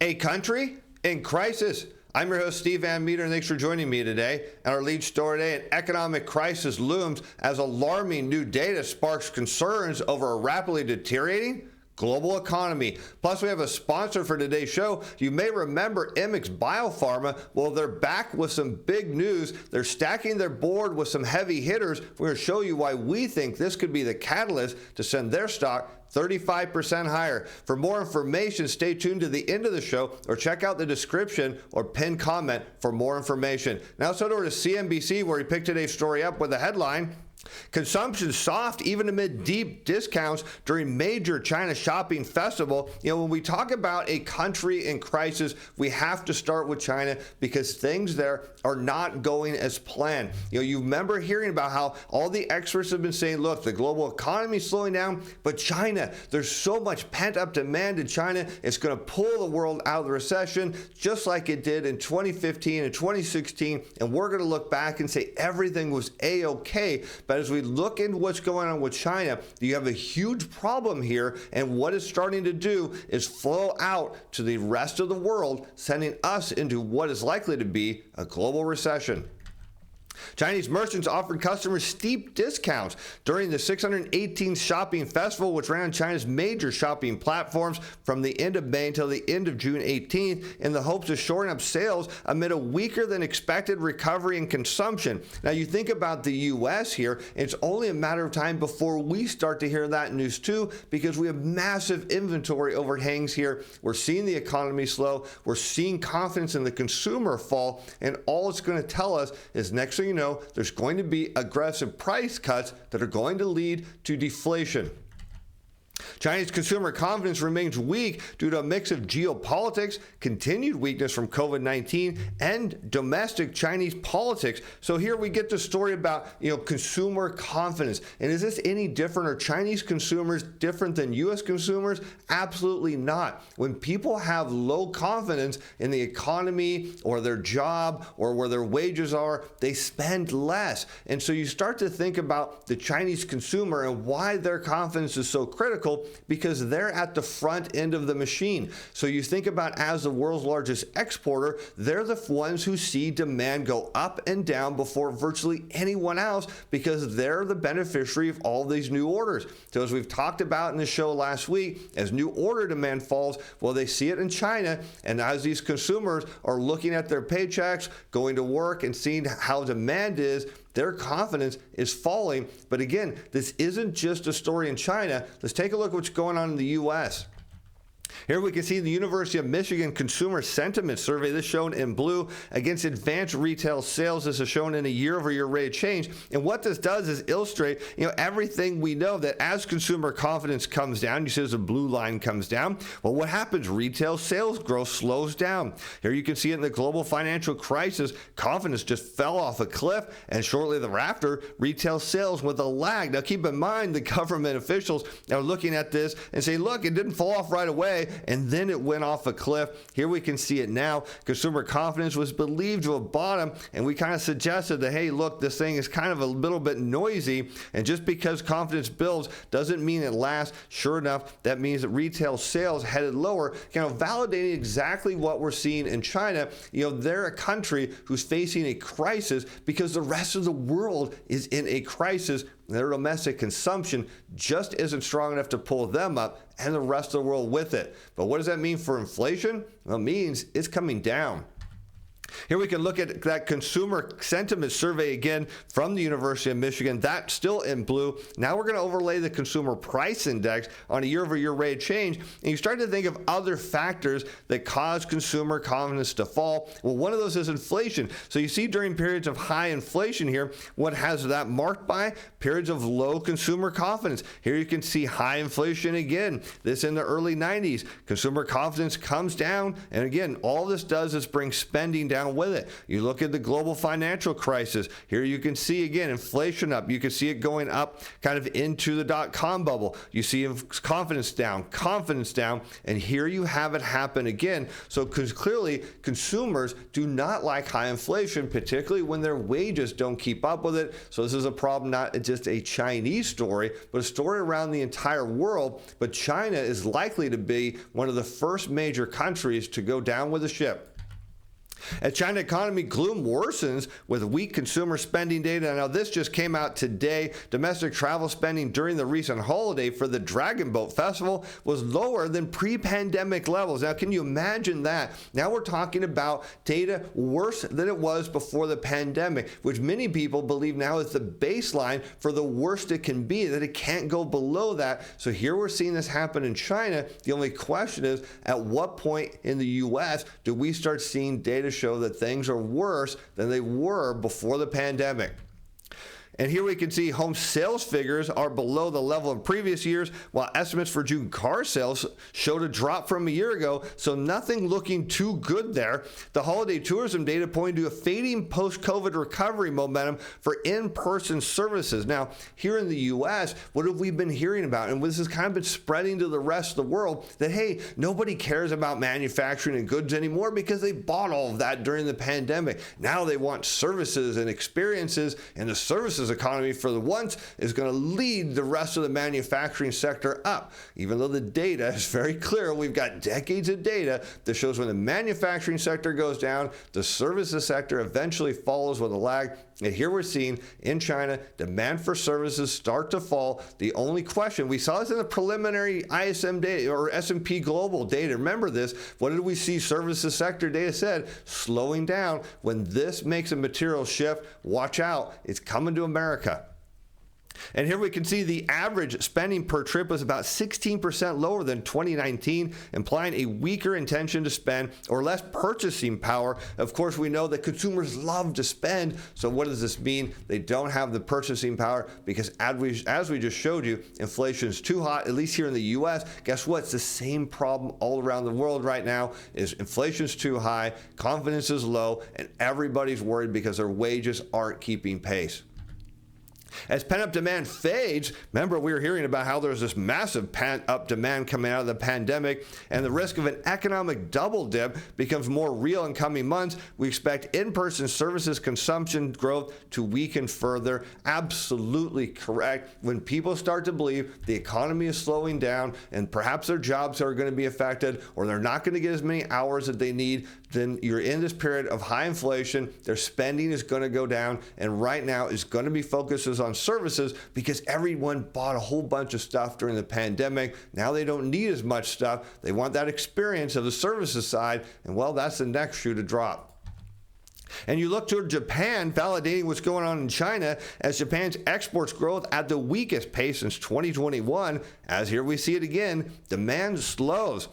A country in crisis. I'm your host, Steve Van Metre, and thanks for joining me today. And our lead story today, an economic crisis looms as alarming new data sparks concerns over a rapidly deteriorating global economy. Plus, we have a sponsor for today's show. You may remember Immix Biopharma. Well, they're back with some big news. They're stacking their board with some heavy hitters. We're going to show you why we think this could be the catalyst to send their stock 35% higher. For more information, stay tuned to the end of the show or check out the description or pinned comment for more information. Now let's head over to CNBC, where we picked today's story up with a headline: consumption soft even amid deep discounts during major China shopping festival. When we talk about a country in crisis, we have to start with China because things there are not going as planned. You remember hearing about how all the experts have been saying, look, the global economy is slowing down, but China, there's so much pent-up demand in China, it's going to pull the world out of the recession just like it did in 2015 and 2016, and we're going to look back and say everything was A-okay. But as we look into what's going on with China, you have a huge problem here, and what it's starting to do is flow out to the rest of the world, sending us into what is likely to be a global recession. Chinese merchants offered customers steep discounts during the 618th shopping festival, which ran on China's major shopping platforms from the end of May until the end of June 18th, in the hopes of shoring up sales amid a weaker than expected recovery in consumption. Now, you think about the U.S. here, it's only a matter of time before we start to hear that news too, because we have massive inventory overhangs here. We're seeing the economy slow. We're seeing confidence in the consumer fall, and all it's going to tell us is next thing you know, there's going to be aggressive price cuts that are going to lead to deflation. Chinese consumer confidence remains weak due to a mix of geopolitics, continued weakness from COVID-19, and domestic Chinese politics. So here we get the story about, consumer confidence. And is this any different? Are Chinese consumers different than U.S. consumers? Absolutely not. When people have low confidence in the economy or their job or where their wages are, they spend less. And so you start to think about the Chinese consumer and why their confidence is so critical, because they're at the front end of the machine. So you think about, as the world's largest exporter, they're the ones who see demand go up and down before virtually anyone else, because they're the beneficiary of all these new orders. So as we've talked about in the show last week, as new order demand falls, well, they see it in China, and as these consumers are looking at their paychecks, going to work and seeing how demand is, their confidence is falling. But again, this isn't just a story in China. Let's take a look at what's going on in the U.S. Here we can see the University of Michigan Consumer Sentiment Survey, this shown in blue, against advanced retail sales. This is shown in a year-over-year rate of change. And what this does is illustrate, everything we know, that as consumer confidence comes down, you see as the blue line comes down, well, what happens? Retail sales growth slows down. Here you can see it in the global financial crisis, confidence just fell off a cliff, and shortly thereafter, retail sales with a lag. Now, keep in mind, the government officials are looking at this and say, look, it didn't fall off right away, and then it went off a cliff. Here we can see it now. Consumer confidence was believed to have bottomed, and we kind of suggested that, hey, look, this thing is kind of a little bit noisy, and just because confidence builds doesn't mean it lasts. Sure enough, that means that retail sales headed lower, kind of validating exactly what we're seeing in China. They're a country who's facing a crisis because the rest of the world is in a crisis. Their domestic consumption just isn't strong enough to pull them up and the rest of the world with it. But what does that mean for inflation? Well, it means it's coming down. Here we can look at that consumer sentiment survey again from the University of Michigan. That's still in blue. Now we're going to overlay the consumer price index on a year-over-year rate of change, and you start to think of other factors that cause consumer confidence to fall. Well, one of those is inflation. So you see during periods of high inflation here, what has that marked by? Periods of low consumer confidence. Here you can see high inflation again. This in the early 90s. Consumer confidence comes down, and again, all this does is bring spending down down with it. You look at the global financial crisis. Here you can see again inflation up. You can see it going up kind of into the dot-com bubble. You see confidence down, and here you have it happen again. So clearly consumers do not like high inflation, particularly when their wages don't keep up with it. So this is a problem, not just a Chinese story, but a story around the entire world. But China is likely to be one of the first major countries to go down with the ship. As China economy gloom worsens with weak consumer spending data. Now, this just came out today. Domestic travel spending during the recent holiday for the Dragon Boat Festival was lower than pre-pandemic levels. Now, can you imagine that? Now we're talking about data worse than it was before the pandemic, which many people believe now is the baseline for the worst it can be, that it can't go below that. So here we're seeing this happen in China. The only question is, at what point in the U.S. do we start seeing data show that things are worse than they were before the pandemic? And here we can see home sales figures are below the level of previous years, while estimates for June car sales showed a drop from a year ago, so nothing looking too good there. The holiday tourism data pointing to a fading post-COVID recovery momentum for in-person services. Now, here in the U.S., what have we been hearing about? And this has kind of been spreading to the rest of the world, that, hey, nobody cares about manufacturing and goods anymore because they bought all of that during the pandemic. Now they want services and experiences, and the services economy for the once is going to lead the rest of the manufacturing sector up. Even though the data is very clear, we've got decades of data that shows when the manufacturing sector goes down, the services sector eventually follows with a lag. And here we're seeing in China, demand for services start to fall. The only question, we saw this in the preliminary ISM data or S&P Global data. Remember this, what did we see services sector data said? Slowing down. When this makes a material shift, watch out, it's coming to America. And here we can see the average spending per trip was about 16% lower than 2019, implying a weaker intention to spend or less purchasing power. Of course, we know that consumers love to spend. So what does this mean? They don't have the purchasing power because as we just showed you, inflation is too hot, at least here in the U.S. Guess what? It's the same problem all around the world right now. Is inflation's too high, confidence is low, and everybody's worried because their wages aren't keeping pace. As pent-up demand fades, remember we were hearing about how there's this massive pent-up demand coming out of the pandemic, and the risk of an economic double dip becomes more real in coming months. We expect in-person services consumption growth to weaken further. Absolutely correct. When people start to believe the economy is slowing down and perhaps their jobs are going to be affected or they're not going to get as many hours that they need, then you're in this period of high inflation. Their spending is going to go down, and right now is going to be focused on services because everyone bought a whole bunch of stuff during the pandemic. Now they don't need as much stuff. They want that experience of the services side, and well, that's the next shoe to drop. And you look toward Japan, validating what's going on in China as Japan's exports growth at the weakest pace since 2021. As here we see it again, demand slows.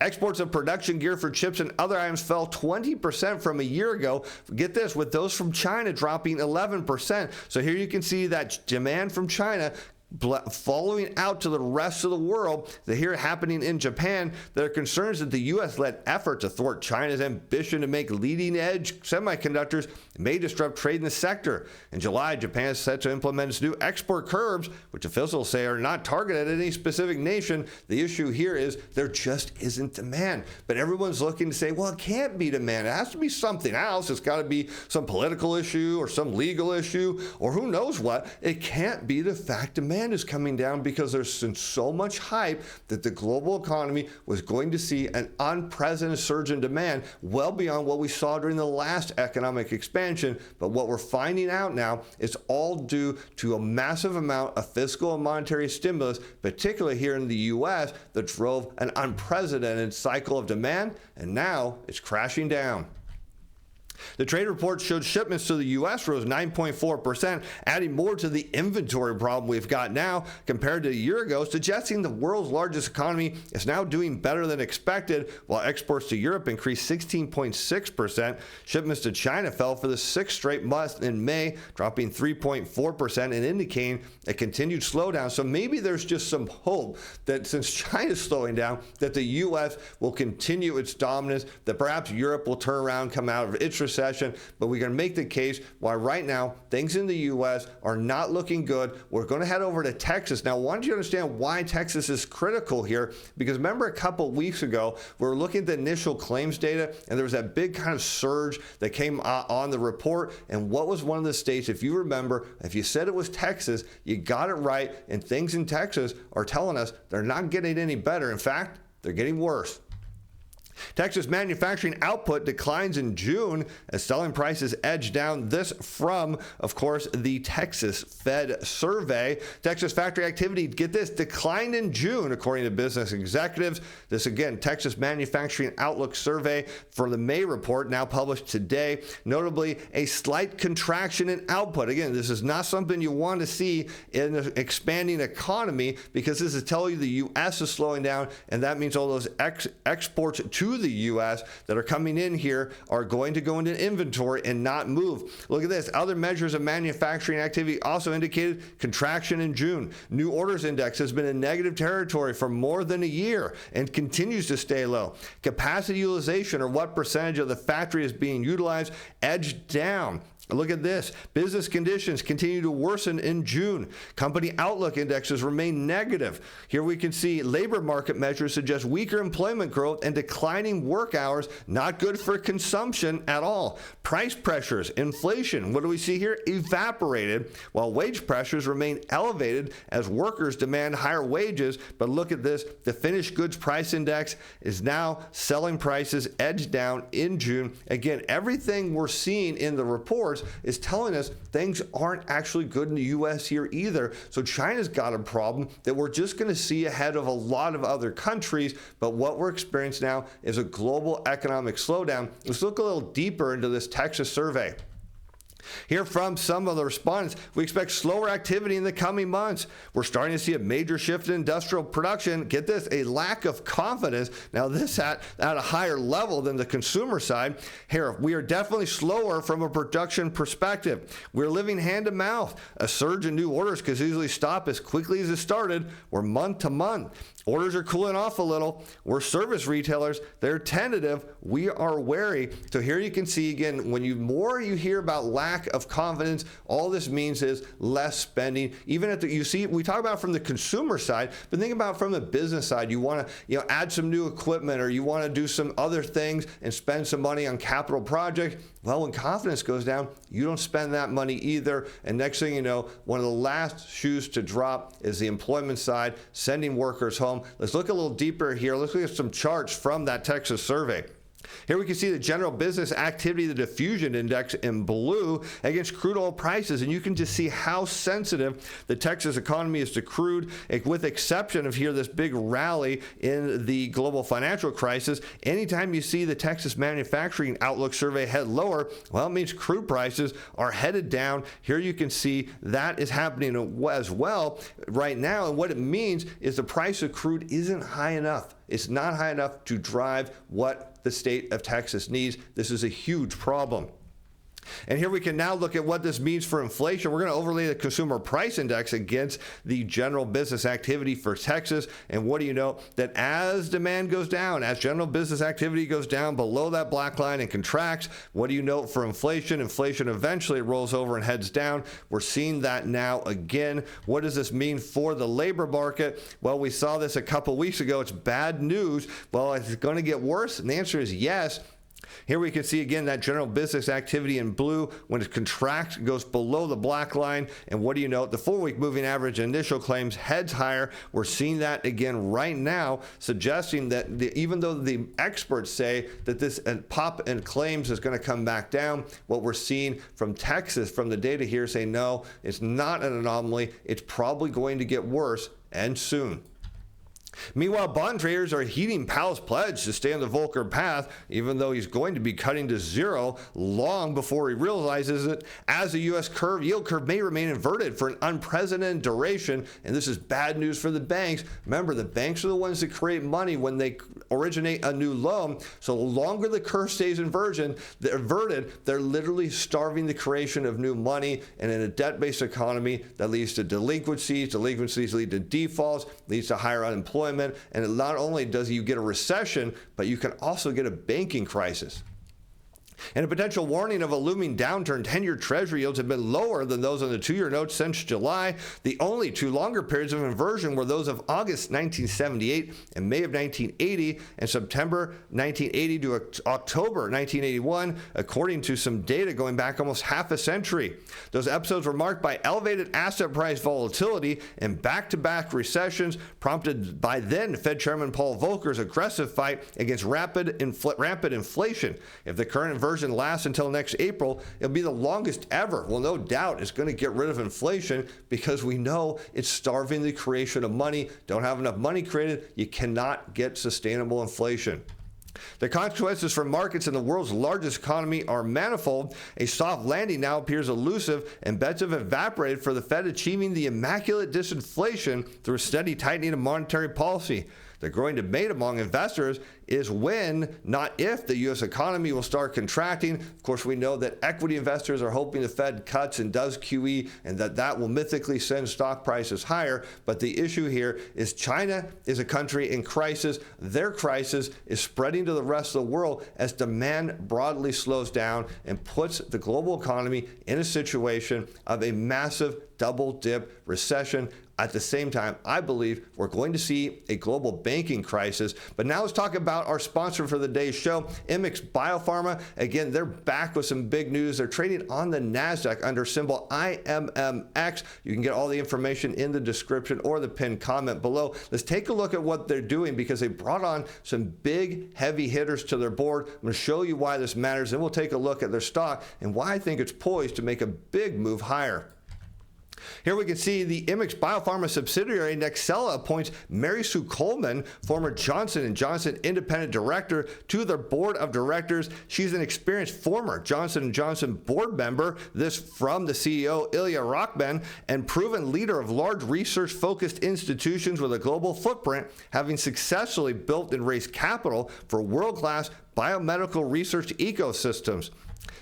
Exports of production gear for chips and other items fell 20% from a year ago. Get this, with those from China dropping 11%. So here you can see that demand from China following out to the rest of the world. That here happening in Japan, there are concerns that the U.S.-led effort to thwart China's ambition to make leading-edge semiconductors may disrupt trade in the sector. In July, Japan is set to implement its new export curbs, which officials say are not targeted at any specific nation. The issue here is there just isn't demand. But everyone's looking to say, well, it can't be demand. It has to be something else. It's got to be some political issue or some legal issue or who knows what. It can't be the fact demand is coming down because there's been so much hype that the global economy was going to see an unprecedented surge in demand well beyond what we saw during the last economic expansion. But what we're finding out now is all due to a massive amount of fiscal and monetary stimulus, particularly here in the U.S., that drove an unprecedented cycle of demand, and now it's crashing down. The trade report showed shipments to the U.S. rose 9.4%, adding more to the inventory problem we've got now compared to a year ago, suggesting the world's largest economy is now doing better than expected, while exports to Europe increased 16.6%. Shipments to China fell for the sixth straight month in May, dropping 3.4% and indicating a continued slowdown. So maybe there's just some hope that since China's slowing down, that the U.S. will continue its dominance, that perhaps Europe will turn around, come out of its recession, but we can make the case why right now things in the U.S. are not looking good. We're going to head over to Texas. Now, I want you to understand why Texas is critical here, because remember a couple weeks ago, we were looking at the initial claims data, and there was that big kind of surge that came on the report. And what was one of the states, if you remember, if you said it was Texas, you got it right, and things in Texas are telling us they're not getting any better. In fact, they're getting worse. Texas manufacturing output declines in June as selling prices edge down. This from, of course, the Texas Fed survey. Texas factory activity, get this, declined in June, according to business executives. This, again, Texas manufacturing outlook survey for the May report, now published today. Notably, a slight contraction in output. Again, this is not something you want to see in an expanding economy, because this is telling you the U.S. is slowing down, and that means all those exports to the U.S. that are coming in here are going to go into inventory and not move. Look at this. Other measures of manufacturing activity also indicated contraction in June. New orders index has been in negative territory for more than a year and continues to stay low. Capacity utilization, or what percentage of the factory is being utilized, edged down. Look at this. Business conditions continue to worsen in June. Company outlook indexes remain negative. Here we can see labor market measures suggest weaker employment growth and declining work hours, not good for consumption at all. Price pressures, inflation, what do we see here? Evaporated, while wage pressures remain elevated as workers demand higher wages. But look at this. The finished goods price index is now selling prices edged down in June. Again, everything we're seeing in the report is telling us things aren't actually good in the U.S. here either. So China's got a problem that we're just going to see ahead of a lot of other countries. But what we're experiencing now is a global economic slowdown. Let's look a little deeper into this Texas survey. Here from some of the respondents, we expect slower activity in the coming months. We're starting to see a major shift in industrial production. Get this, a lack of confidence. Now this at a higher level than the consumer side. Here, we are definitely slower from a production perspective. We're living hand to mouth. A surge in new orders could easily stop as quickly as it started. We're month to month. Orders are cooling off a little. We're service retailers. They're tentative. We are wary. So here you can see again, when more you hear about lack of confidence, all this means is less spending. Even at you see, we talk about from the consumer side, but think about from the business side. You want to add some new equipment, or you want to do some other things and spend some money on capital projects. Well, when confidence goes down, you don't spend that money either. And next thing you know, one of the last shoes to drop is the employment side, sending workers home. Let's look a little deeper here. Let's look at some charts from that Texas survey. Here we can see the general business activity, the diffusion index in blue against crude oil prices. And you can just see how sensitive the Texas economy is to crude, with exception of here this big rally in the global financial crisis. Anytime you see the Texas manufacturing outlook survey head lower, well, it means crude prices are headed down. Here you can see that is happening as well right now. And what it means is the price of crude isn't high enough. It's not high enough to drive what the state of Texas needs. This is a huge problem. And here we can now look at what this means for inflation. We're going to overlay the consumer price index against the general business activity for Texas. And what do you know? That as demand goes down, as general business activity goes down below that black line and contracts, what do you know for inflation? Inflation eventually rolls over and heads down. We're seeing that now again. What does this mean for the labor market? Well, we saw this a couple weeks ago. It's bad news. Well, it's going to get worse. And the answer is yes. Here we can see again that general business activity in blue. When it contracts, it goes below the black line. And what do you know? The 4-week moving average initial claims heads higher. We're seeing that again right now, suggesting that even though the experts say that this pop in claims is going to come back down, what we're seeing from Texas, from the data here, say no, it's not an anomaly. It's probably going to get worse, and soon. Meanwhile, bond traders are heeding Powell's pledge to stay on the Volcker path, even though he's going to be cutting to zero long before he realizes it, as the U.S. yield curve may remain inverted for an unprecedented duration. And this is bad news for the banks. Remember, the banks are the ones that create money when they originate a new loan. So the longer the curve stays inverted, they're literally starving the creation of new money. And in a debt-based economy, that leads to delinquencies. Delinquencies lead to defaults, leads to higher unemployment. And not only does you get a recession, but you can also get a banking crisis. And a potential warning of a looming downturn, 10-year Treasury yields have been lower than those on the 2-year notes since July. The only two longer periods of inversion were those of August 1978 and May of 1980 and September 1980 to October 1981, according to some data going back almost half a century. Those episodes were marked by elevated asset price volatility and back-to-back recessions prompted by then Fed Chairman Paul Volcker's aggressive fight against rampant inflation. If the current inversion lasts until next April, it'll be the longest ever. Well, no doubt it's going to get rid of inflation because we know it's starving the creation of money. Don't have enough money created, you cannot get sustainable inflation. The consequences for markets in the world's largest economy are manifold. A soft landing now appears elusive, and bets have evaporated for the Fed achieving the immaculate disinflation through a steady tightening of monetary policy. The growing debate among investors is when, not if, the U.S. economy will start contracting. Of course, we know that equity investors are hoping the Fed cuts and does QE, and that will mythically send stock prices higher. But the issue here is China is a country in crisis. Their crisis is spreading to the rest of the world as demand broadly slows down and puts the global economy in a situation of a massive double-dip recession. At the same time, I believe we're going to see a global banking crisis. But now let's talk about our sponsor for the day's show, Immix Biopharma. Again, they're back with some big news. They're trading on the NASDAQ under symbol IMMX. You can get all the information in the description or the pinned comment below. Let's take a look at what they're doing because they brought on some big, heavy hitters to their board. I'm going to show you why this matters, and we'll take a look at their stock and why I think it's poised to make a big move higher. Here we can see the Immix Biopharma subsidiary Nexella appoints Mary Sue Coleman, former Johnson & Johnson independent director, to their board of directors. She's an experienced former Johnson & Johnson board member, this from the CEO Ilya Rockman, and proven leader of large research-focused institutions with a global footprint, having successfully built and raised capital for world-class biomedical research ecosystems.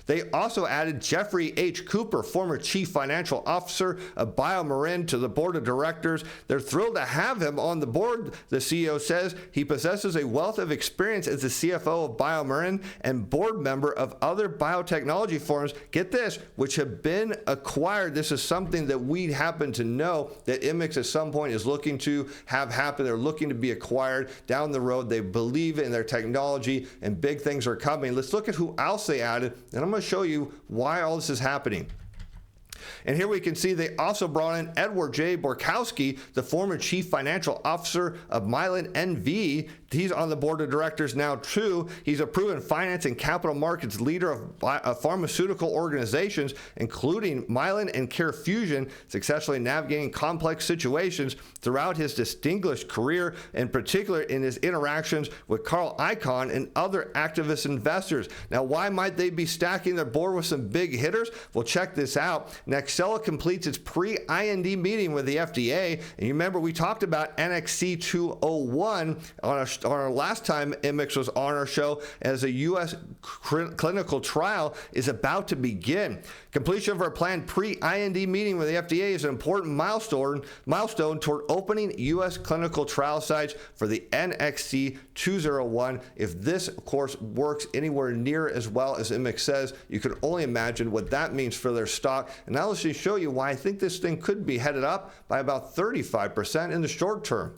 They also added Jeffrey H. Cooper, former chief financial officer of BioMarin, to the board of directors. They're thrilled to have him on the board. The CEO says he possesses a wealth of experience as the CFO of BioMarin and board member of other biotechnology firms, get this, which have been acquired. This is something that we happen to know that Immix at some point is looking to have happen. They're looking to be acquired down the road. They believe in their technology and big things are coming. Let's look at who else they added, and I'm going to show you why all this is happening. And here we can see they also brought in Edward J. Borkowski, the former chief financial officer of Mylan NV. He's on the board of directors now too. He's a proven finance and capital markets leader of pharmaceutical organizations, including Mylan and CareFusion, successfully navigating complex situations throughout his distinguished career, in particular in his interactions with Carl Icahn and other activist investors. Now, why might they be stacking their board with some big hitters? Well, check this out. Nexella completes its pre-IND meeting with the FDA. And you remember we talked about NXC 201 on our last time Immix was on our show, as a U.S. clinical trial is about to begin. Completion of our planned pre-IND meeting with the FDA is an important milestone toward opening U.S. clinical trial sites for the NXC 201. If this, of course, works anywhere near as well as Immix says, you can only imagine what that means for their stock. And now let's just show you why I think this thing could be headed up by about 35% in the short term.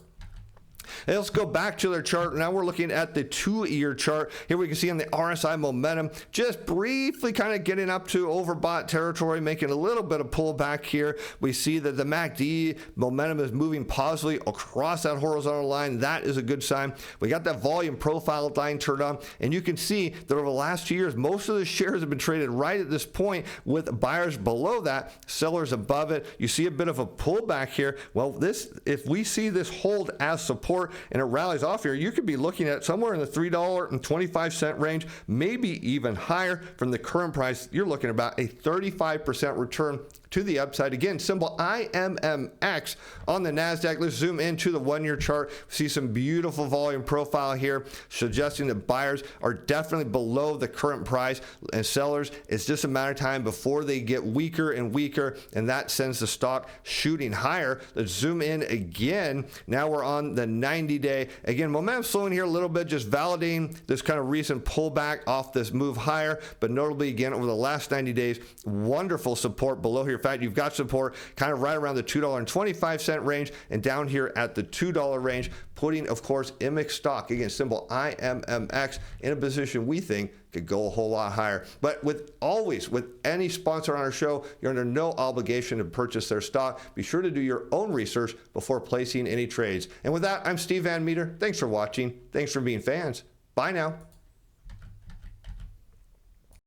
And let's go back to their chart. Now we're looking at the 2-year chart. Here we can see on the RSI momentum, just briefly kind of getting up to overbought territory, making a little bit of pullback here. We see that the MACD momentum is moving positively across that horizontal line. That is a good sign. We got that volume profile line turned on, and you can see that over the last 2 years, most of the shares have been traded right at this point, with buyers below that, sellers above it. You see a bit of a pullback here. Well, if we see this hold as support and it rallies off here, you could be looking at somewhere in the $3.25 range, maybe even higher. From the current price, you're looking at about a 35% return to the upside. Again, symbol IMMX on the NASDAQ. Let's zoom into the 1-year chart. See some beautiful volume profile here, suggesting that buyers are definitely below the current price, and sellers, it's just a matter of time before they get weaker and weaker, and that sends the stock shooting higher. Let's zoom in again. Now we're on the 90 90-day. Again, momentum slowing here a little bit, just validating this kind of recent pullback off this move higher, but notably again over the last 90 days, wonderful support below here. In fact, you've got support kind of right around the $2.25 range and down here at the $2 range, putting, of course, Immix stock, again, symbol IMMX, in a position we think could go a whole lot higher. But with any sponsor on our show, you're under no obligation to purchase their stock. Be sure to do your own research before placing any trades. And with that, I'm Steve Van Metre. Thanks for watching. Thanks for being fans. Bye now.